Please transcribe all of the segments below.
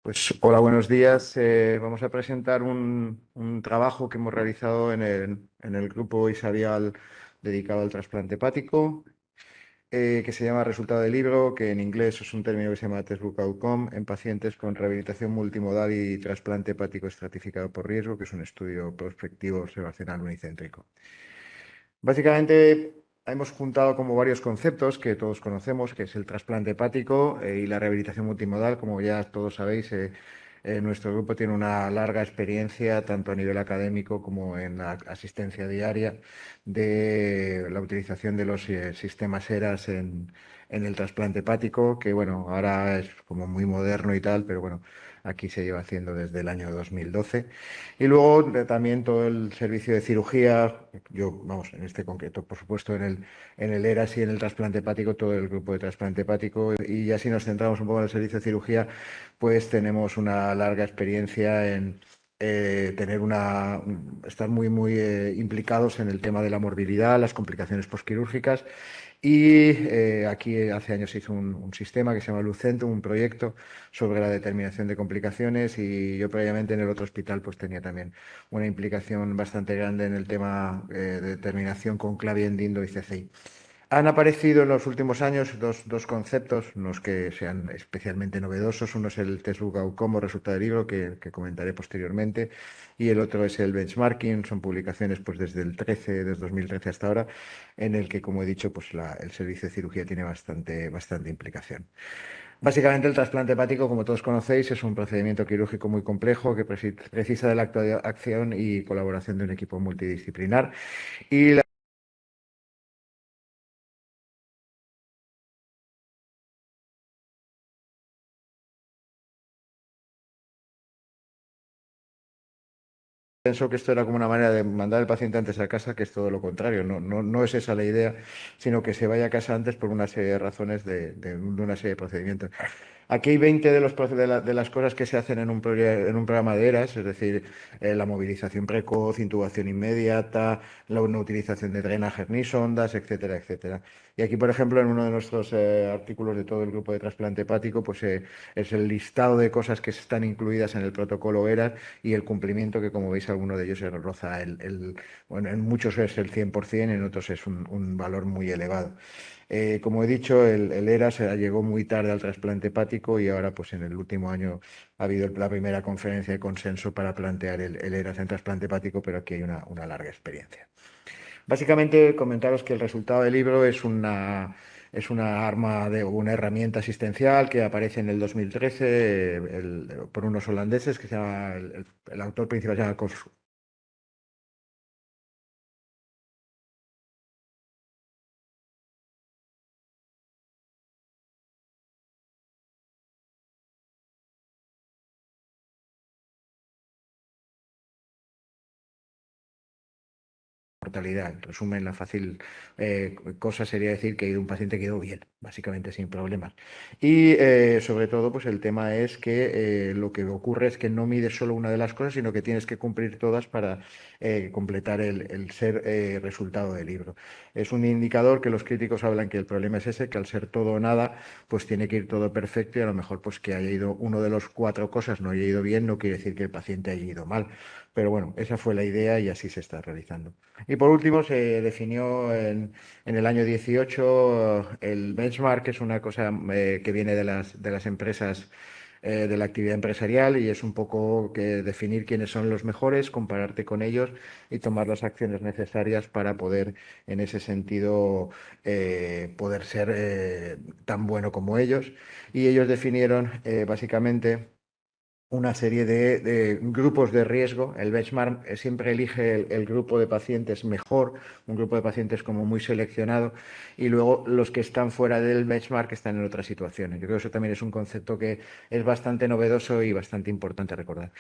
Pues hola, buenos días. Vamos a presentar un trabajo que hemos realizado en el grupo Isarial dedicado al trasplante hepático, que se llama Resultado del libro, que en inglés es un término que se llama Textbook Outcome, en pacientes con rehabilitación multimodal y trasplante hepático estratificado por riesgo, que es un estudio prospectivo observacional unicéntrico. Básicamente hemos juntado como varios conceptos que todos conocemos, que es el trasplante hepático y la rehabilitación multimodal. Como ya todos sabéis, nuestro grupo tiene una larga experiencia, tanto a nivel académico como en la asistencia diaria, de la utilización de los sistemas ERAS en el trasplante hepático, que bueno, ahora es como muy moderno y tal, pero bueno, aquí se lleva haciendo desde el año 2012. Y luego también todo el servicio de cirugía, yo, vamos, en este concreto, por supuesto, en el ERAS y en el trasplante hepático, todo el grupo de trasplante hepático. Y ya si nos centramos un poco en el servicio de cirugía, pues tenemos una larga experiencia en estar muy implicados en el tema de la morbilidad, las complicaciones posquirúrgicas y aquí hace años se hizo un sistema que se llama Lucentum, un proyecto sobre la determinación de complicaciones y yo previamente en el otro hospital pues tenía también una implicación bastante grande en el tema de determinación con Clavien-Dindo y CCI. Han aparecido en los últimos años dos conceptos, unos que sean especialmente novedosos. Uno es el test Lugau como resultado del libro, que comentaré posteriormente, y el otro es el benchmarking. Son publicaciones pues, desde 2013 hasta ahora, en el que, como he dicho, pues, el servicio de cirugía tiene bastante implicación. Básicamente, el trasplante hepático, como todos conocéis, es un procedimiento quirúrgico muy complejo que precisa de la acción y colaboración de un equipo multidisciplinar. Y pensó que esto era como una manera de mandar al paciente antes a casa, que es todo lo contrario. No es esa la idea, sino que se vaya a casa antes por una serie de razones de una serie de procedimientos. Aquí hay 20 de las cosas que se hacen en un programa de ERAS, es decir, la movilización precoz, intubación inmediata, la no utilización de drenajes ni sondas, etcétera, etcétera. Y aquí, por ejemplo, en uno de nuestros artículos de todo el grupo de trasplante hepático, pues es el listado de cosas que están incluidas en el protocolo ERAS y el cumplimiento que, como veis, alguno de ellos se roza bueno, en muchos es el 100%, en otros es un valor muy elevado. Como he dicho, el ERA se llegó muy tarde al trasplante hepático y ahora, pues en el último año ha habido la primera conferencia de consenso para plantear el ERAS en trasplante hepático, pero aquí hay una larga experiencia. Básicamente, comentaros que el resultado del libro es una arma una herramienta asistencial que aparece en el 2013 por unos holandeses que se llama, el autor principal se llama mortalidad. En resumen, la fácil cosa sería decir que un paciente quedó bien, básicamente sin problemas. Y sobre todo, pues el tema es que lo que ocurre es que no mides solo una de las cosas, sino que tienes que cumplir todas para completar el ser resultado del libro. Es un indicador que los críticos hablan que el problema es ese, que al ser todo o nada, pues tiene que ir todo perfecto y a lo mejor pues que haya ido uno de los cuatro cosas no haya ido bien, no quiere decir que el paciente haya ido mal. Pero bueno, esa fue la idea y así se está realizando. Y por último, se definió en el año 18 el benchmark, que es una cosa que viene de las empresas, de la actividad empresarial, y es un poco que definir quiénes son los mejores, compararte con ellos y tomar las acciones necesarias para poder, en ese sentido, poder ser tan bueno como ellos. Y ellos definieron básicamente una serie de grupos de riesgo. El benchmark siempre elige el grupo de pacientes mejor, un grupo de pacientes como muy seleccionado, y luego los que están fuera del benchmark están en otras situaciones. Yo creo que eso también es un concepto que es bastante novedoso y bastante importante recordar.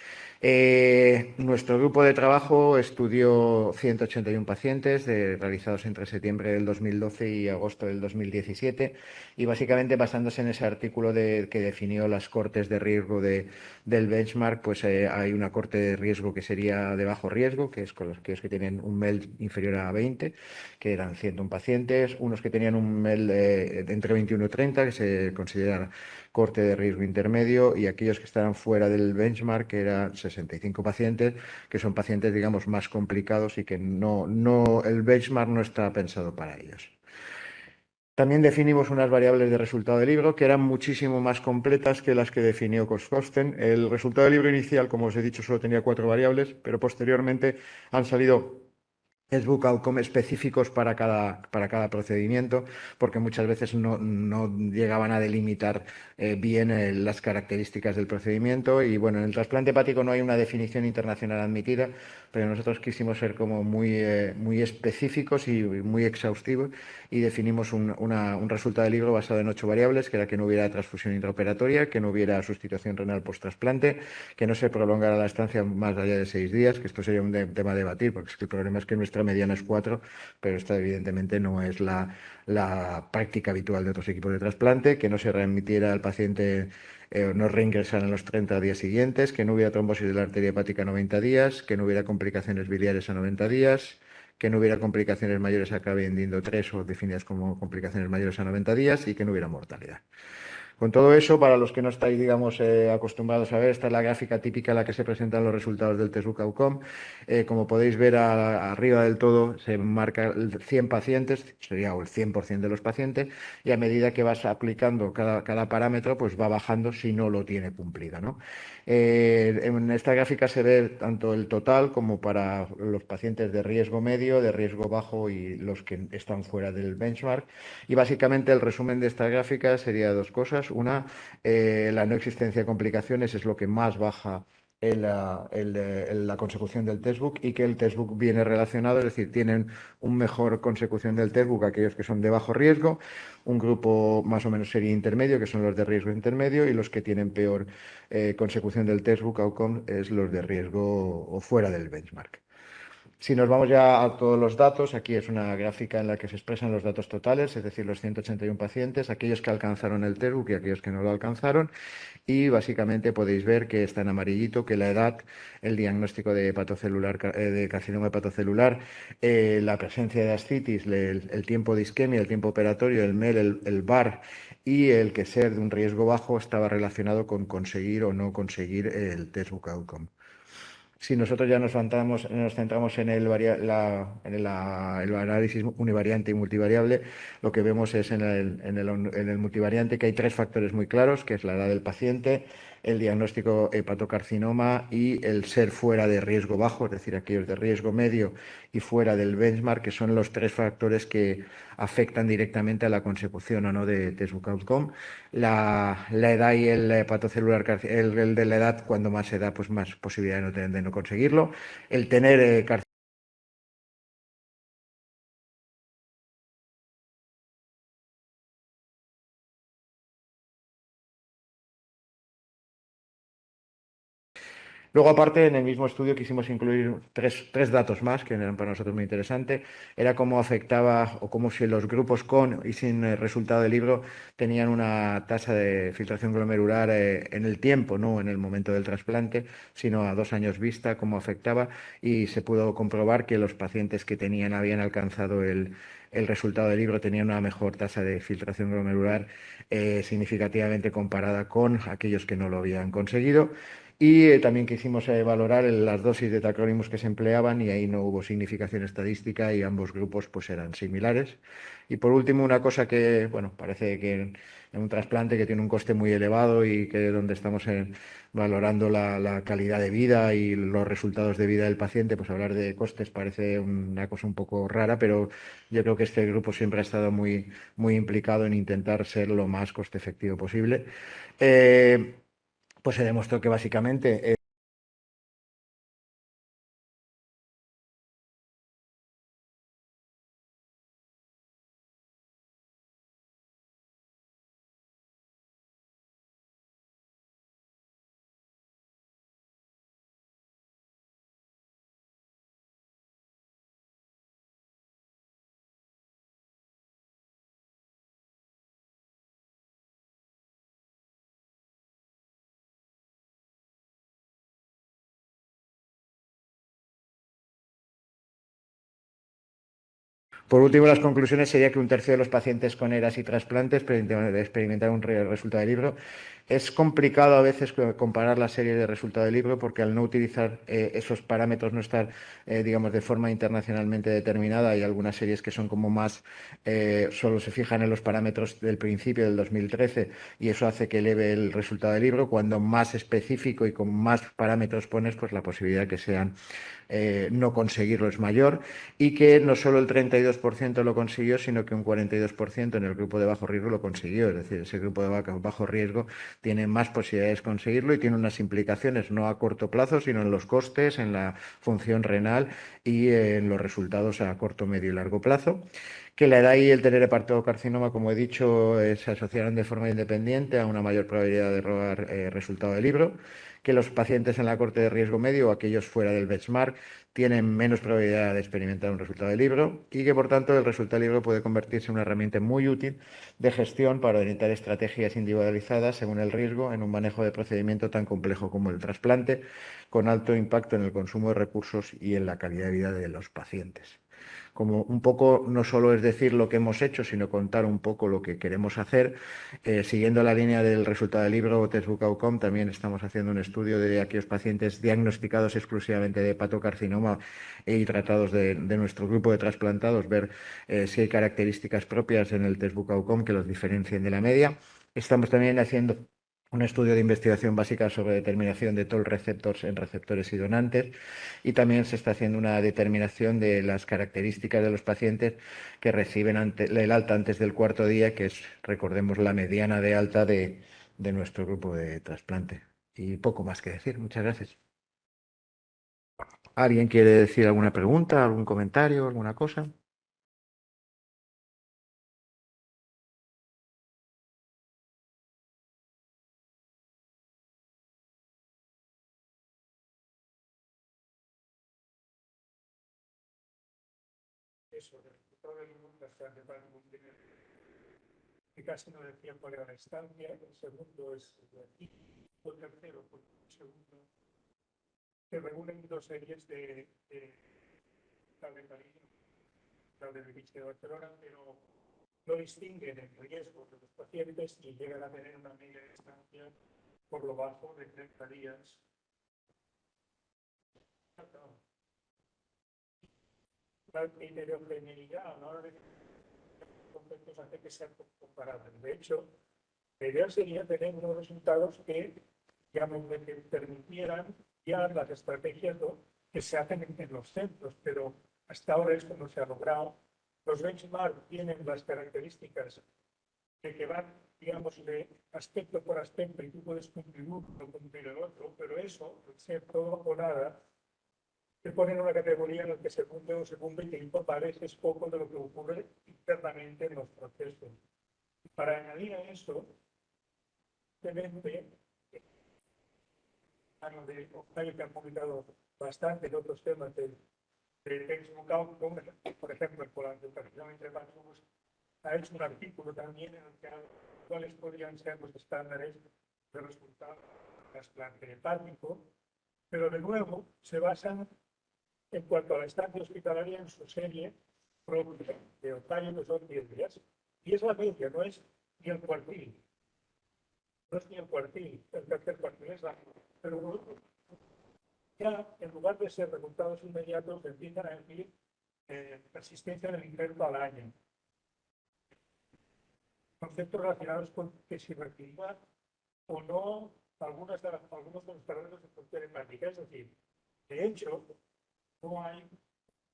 Nuestro grupo de trabajo estudió 181 pacientes realizados entre septiembre del 2012 y agosto del 2017 y básicamente basándose en ese artículo que definió las cortes de riesgo del el benchmark, pues hay una corte de riesgo que sería de bajo riesgo, que es con los que tienen un MEL inferior a 20, que eran 101 pacientes, unos que tenían un MEL de entre 21 y 30, que se considera corte de riesgo intermedio, y aquellos que estaban fuera del benchmark, que eran 65 pacientes, que son pacientes, digamos, más complicados y que el benchmark no está pensado para ellos. También definimos unas variables de resultado del libro que eran muchísimo más completas que las que definió Kosten. El resultado del libro inicial, como os he dicho, solo tenía 4 variables, pero posteriormente han salido Facebook Outcome específicos para cada procedimiento, porque muchas veces no llegaban a delimitar bien las características del procedimiento. Y bueno, en el trasplante hepático no hay una definición internacional admitida, pero nosotros quisimos ser como muy específicos y muy exhaustivos y definimos un resultado del libro basado en 8 variables, que era que no hubiera transfusión intraoperatoria, que no hubiera sustitución renal post-trasplante, que no se prolongara la estancia más allá de 6 días, que esto sería un tema a debatir, porque es que el problema es que nuestra mediana es 4, pero esta evidentemente no es la práctica habitual de otros equipos de trasplante, que no se remitiera al paciente, no reingresara en los 30 días siguientes, que no hubiera trombosis de la arteria hepática a 90 días, que no hubiera complicaciones biliares a 90 días, que no hubiera complicaciones mayores a Krabi Dindo 3 o definidas como complicaciones mayores a 90 días y que no hubiera mortalidad. Con todo eso, para los que no estáis, digamos, acostumbrados a ver, esta es la gráfica típica en la que se presentan los resultados del test Outcome. Como podéis ver, arriba del todo se marca 100 pacientes, sería el 100% de los pacientes, y a medida que vas aplicando cada parámetro, pues va bajando si no lo tiene cumplido, ¿no? En esta gráfica se ve tanto el total como para los pacientes de riesgo medio, de riesgo bajo y los que están fuera del benchmark. Y básicamente el resumen de esta gráfica sería 2 cosas. Una, la no existencia de complicaciones es lo que más baja la consecución del testbook, y que el testbook viene relacionado, es decir, tienen un mejor consecución del testbook aquellos que son de bajo riesgo, un grupo más o menos sería intermedio, que son los de riesgo intermedio, y los que tienen peor consecución del testbook outcome es los de riesgo o fuera del benchmark. Si nos vamos ya a todos los datos, aquí es una gráfica en la que se expresan los datos totales, es decir, los 181 pacientes, aquellos que alcanzaron el testbook y aquellos que no lo alcanzaron, y básicamente podéis ver que está en amarillito, que la edad, el diagnóstico de hepatocelular, de carcinoma hepatocelular, la presencia de ascitis, el tiempo de isquemia, el tiempo operatorio, el MEL, el VAR y el que ser de un riesgo bajo estaba relacionado con conseguir o no conseguir el testbook outcome. Si nosotros ya nos centramos en el análisis univariante y multivariable, lo que vemos es en el multivariante que hay 3 factores muy claros, que es la edad del paciente, el diagnóstico hepatocarcinoma y el ser fuera de riesgo bajo, es decir, aquellos de riesgo medio y fuera del benchmark, que son los 3 factores que afectan directamente a la consecución o no de test outcome. La edad y el hepatocelular, el de la edad, cuando más edad, pues más posibilidad de no conseguirlo. El tener Luego, aparte, en el mismo estudio quisimos incluir tres datos más que eran para nosotros muy interesantes. Era cómo afectaba o cómo si los grupos con y sin resultado del libro tenían una tasa de filtración glomerular en el tiempo, no en el momento del trasplante, sino a 2 años vista, cómo afectaba. Y se pudo comprobar que los pacientes que habían alcanzado el resultado del libro tenían una mejor tasa de filtración glomerular significativamente comparada con aquellos que no lo habían conseguido. Y también quisimos valorar las dosis de tacrolimus que se empleaban, y ahí no hubo significación estadística y ambos grupos pues eran similares. Y por último, una cosa que, bueno, parece que en un trasplante que tiene un coste muy elevado y que donde estamos valorando la calidad de vida y los resultados de vida del paciente, pues hablar de costes parece una cosa un poco rara, pero yo creo que este grupo siempre ha estado muy implicado en intentar ser lo más coste efectivo posible. Pues se demostró que básicamente Por último, las conclusiones sería que un tercio de los pacientes con ERAS y trasplantes experimentaron un resultado de libro. Es complicado a veces comparar las series de resultado de libro porque al no utilizar esos parámetros, no estar, digamos, de forma internacionalmente determinada, hay algunas series que son como más, solo se fijan en los parámetros del principio del 2013 y eso hace que eleve el resultado de libro. Cuando más específico y con más parámetros pones, pues la posibilidad que sean no conseguirlo es mayor y que no solo el 32% lo consiguió, sino que un 42% en el grupo de bajo riesgo lo consiguió. Es decir, ese grupo de bajo riesgo tiene más posibilidades de conseguirlo y tiene unas implicaciones no a corto plazo, sino en los costes, en la función renal y en los resultados a corto, medio y largo plazo. Que la edad y el tener hepatocarcinoma, como he dicho, se asociaron de forma independiente a una mayor probabilidad de robar resultado de libro, que los pacientes en la corte de riesgo medio o aquellos fuera del benchmark tienen menos probabilidad de experimentar un resultado de libro y que por tanto el resultado de libro puede convertirse en una herramienta muy útil de gestión para orientar estrategias individualizadas según el riesgo en un manejo de procedimiento tan complejo como el trasplante, con alto impacto en el consumo de recursos y en la calidad de vida de los pacientes. Como un poco no solo es decir lo que hemos hecho, sino contar un poco lo que queremos hacer. Siguiendo la línea del resultado del libro Textbook Outcome, también estamos haciendo un estudio de aquellos pacientes diagnosticados exclusivamente de hepatocarcinoma y tratados de nuestro grupo de trasplantados, ver si hay características propias en el Textbook Outcome que los diferencien de la media. Estamos también haciendo un estudio de investigación básica sobre determinación de toll receptors en receptores y donantes y también se está haciendo una determinación de las características de los pacientes que reciben el alta antes del cuarto día, que es, recordemos, la mediana de alta de nuestro grupo de trasplante. Y poco más que decir. Muchas gracias. ¿Alguien quiere decir alguna pregunta, algún comentario, alguna cosa? Eso, todo el mundo está de que casi no decía cuál era la estancia, el segundo es aquí, el tercero, pues el segundo, se reúnen dos series de calendario, la de Vichy de Barcelona, pero no distinguen el riesgo de los pacientes y llegan a tener una media de estancia por lo bajo de 30 días. La heterogeneidad a la hora de conceptos hace que sean comparables. De hecho, la idea sería tener unos resultados que que permitieran ya las estrategias que se hacen en los centros, pero hasta ahora esto no se ha logrado. Los benchmarks tienen las características de que van, digamos, de aspecto por aspecto y tú puedes cumplir uno o cumplir el otro, pero eso, ser todo o nada, te pone en una categoría en la que se cumple o se cumple y que parece es poco de lo que ocurre internamente en los procesos. Para añadir a eso, simplemente de Octavio, que han publicado bastante en otros temas de textbook outcome, por ejemplo, el polarización entre pasos, ha hecho un artículo también en el que cuáles podrían ser los estándares de resultados de trasplante hepático, pero de nuevo se basan en cuanto a la estancia hospitalaria en su serie propia de Octavio, que son 10 días, y es la media, no es ni el cuartil, no es ni el cuartil, el tercer cuartil es la. Pero ya, en lugar de ser resultados inmediatos, empiezan a decir persistencia del injerto al año. Conceptos relacionados con que si recibía o no algunos de los parámetros de función hepática. Es decir, de hecho, no hay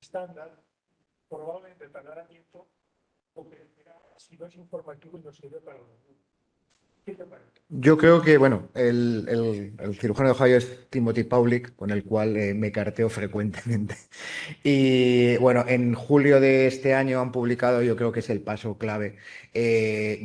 estándar, probablemente tardará tiempo, porque si no es informativo y no sirve para los niños. ¿Qué te parece? Yo creo que, bueno, el cirujano de Ohio es Timothy Paulik, con el cual me carteo frecuentemente. Y bueno, en julio de este año han publicado, yo creo que es el paso clave.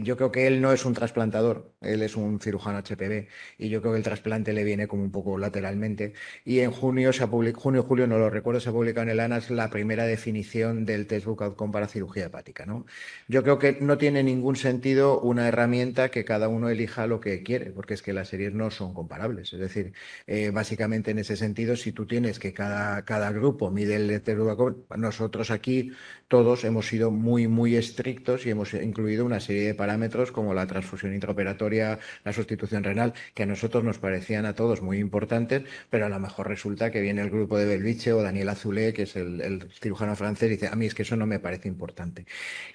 Yo creo que él no es un trasplantador, él es un cirujano HPV y yo creo que el trasplante le viene como un poco lateralmente. Y en junio se ha publicado, junio, julio, no lo recuerdo, se ha publicado en el ANAS la primera definición del Textbook Outcome para cirugía hepática, ¿no? Yo creo que no tiene ningún sentido una herramienta que cada uno elija lo que quiere, porque es que las series no son comparables. Es decir, básicamente en ese sentido, si tú tienes que cada grupo mide el heterocromosoma, nosotros aquí todos hemos sido muy, muy estrictos y hemos incluido una serie de parámetros como la transfusión intraoperatoria, la sustitución renal, que a nosotros nos parecían a todos muy importantes, pero a lo mejor resulta que viene el grupo de Belviche o Daniel Azulé, que es el cirujano francés, y dice, a mí es que eso no me parece importante.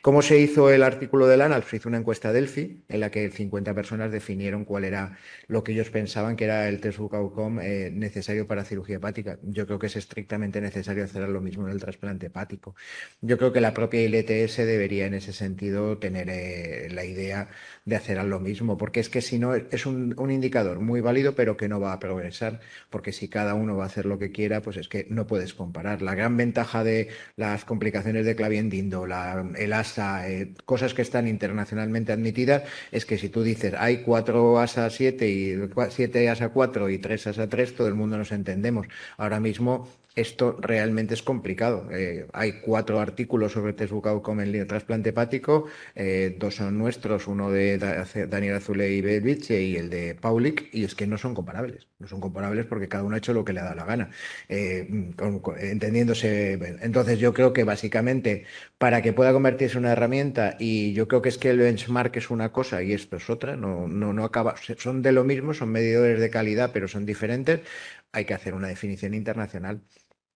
¿Cómo se hizo el artículo del ANAL? Se hizo una encuesta Delphi en la que 50 personas definieron cuál era lo que ellos pensaban que era el test Buccal-Com necesario para cirugía hepática. Yo creo que es estrictamente necesario hacer lo mismo en el trasplante hepático. Yo creo que la propia ILTS debería en ese sentido tener la idea de hacer lo mismo, porque es que si no es un indicador muy válido, pero que no va a progresar, porque si cada uno va a hacer lo que quiera, pues es que no puedes comparar. La gran ventaja de las complicaciones de Clavien-Dindo, el ASA, cosas que están internacionalmente admitidas, es que si tú dices hay 4 ASA 7 y 7 ASA 4 y 3 ASA 3, todo el mundo nos entendemos. Ahora mismo esto realmente es complicado. Hay 4 artículos sobre test Buccal-Com en trasplante hepático, 2 son nuestros, uno de Daniel Azulé y Belviche y el de Paulik, y es que no son comparables. No son comparables porque cada uno ha hecho lo que le ha dado la gana, entendiéndose. Entonces yo creo que básicamente para que pueda convertirse en una herramienta, y yo creo que es que el benchmark es una cosa y esto es otra, no acaba, son de lo mismo, son medidores de calidad, pero son diferentes, hay que hacer una definición internacional.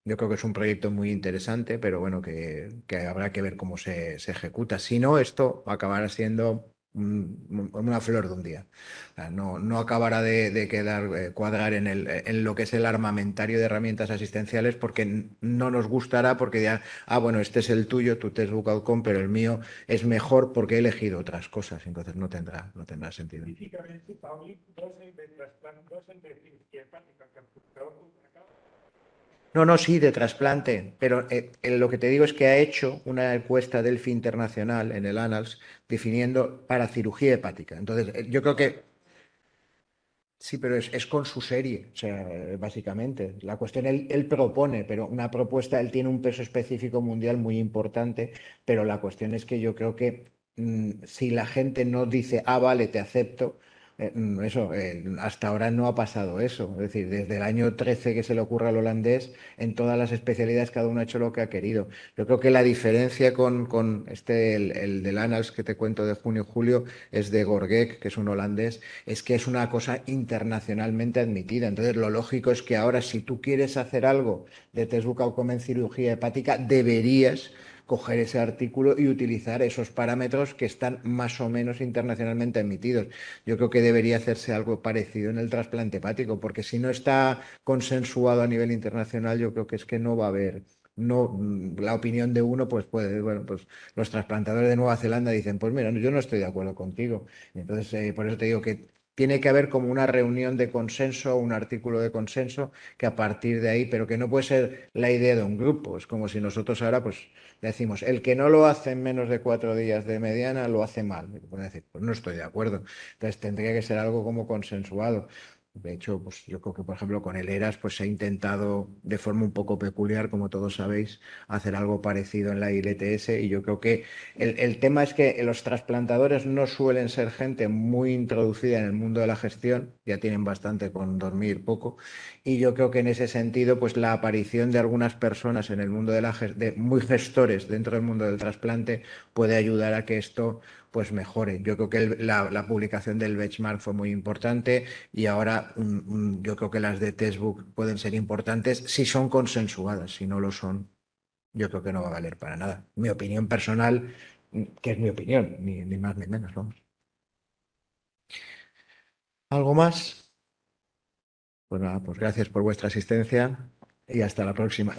Yo creo que es un proyecto muy interesante, pero bueno, que habrá que ver cómo se ejecuta. Si no, esto acabará siendo una flor de un día. O sea, no acabará de quedar, cuadrar en lo que es el armamentario de herramientas asistenciales, porque no nos gustará, porque dirán, ah, bueno, este es el tuyo, tu test Buccal-Com, pero el mío es mejor porque he elegido otras cosas. Entonces no tendrá sentido. Específicamente, Pauli, no es el de trasplante, no es el de cirugía hepática, que No, no, sí, de trasplante, pero lo que te digo es que ha hecho una encuesta Delphi Internacional en el Annals definiendo para cirugía hepática. Entonces, yo creo que sí, pero es con su serie, o sea, básicamente. La cuestión él propone, pero una propuesta, él tiene un peso específico mundial muy importante, pero la cuestión es que yo creo que si la gente no dice, ah, vale, te acepto, hasta ahora no ha pasado eso. Es decir, desde el año 13 que se le ocurre al holandés, en todas las especialidades cada uno ha hecho lo que ha querido. Yo creo que la diferencia con el del Annals que te cuento de junio y julio, es de Gorgek, que es un holandés, es que es una cosa internacionalmente admitida. Entonces, lo lógico es que ahora, si tú quieres hacer algo de test Buccal-Com en cirugía hepática, deberías coger ese artículo y utilizar esos parámetros que están más o menos internacionalmente admitidos. Yo creo que debería hacerse algo parecido en el trasplante hepático, porque si no está consensuado a nivel internacional, yo creo que es que no va a haber. No, la opinión de uno, pues puede, bueno, pues los trasplantadores de Nueva Zelanda dicen, pues mira, yo no estoy de acuerdo contigo. Entonces, por eso te digo que tiene que haber como una reunión de consenso, un artículo de consenso, que a partir de ahí, pero que no puede ser la idea de un grupo. Es como si nosotros ahora, pues, decimos, el que no lo hace en menos de 4 días de mediana, lo hace mal. Puede decir, pues no estoy de acuerdo. Entonces, tendría que ser algo como consensuado. De hecho, pues yo creo que, por ejemplo, con el ERAS, pues se ha intentado de forma un poco peculiar, como todos sabéis, hacer algo parecido en la ILTS, y yo creo que el tema es que los trasplantadores no suelen ser gente muy introducida en el mundo de la gestión, ya tienen bastante con dormir poco, y yo creo que en ese sentido, pues la aparición de algunas personas en el mundo de muy gestores dentro del mundo del trasplante puede ayudar a que esto pues mejore. Yo creo que la publicación del benchmark fue muy importante, y ahora yo creo que las de Textbook pueden ser importantes si son consensuadas. Si no lo son, yo creo que no va a valer para nada. Mi opinión personal, que es mi opinión, ni más ni menos, vamos. ¿Algo más? Pues nada, pues gracias por vuestra asistencia y hasta la próxima.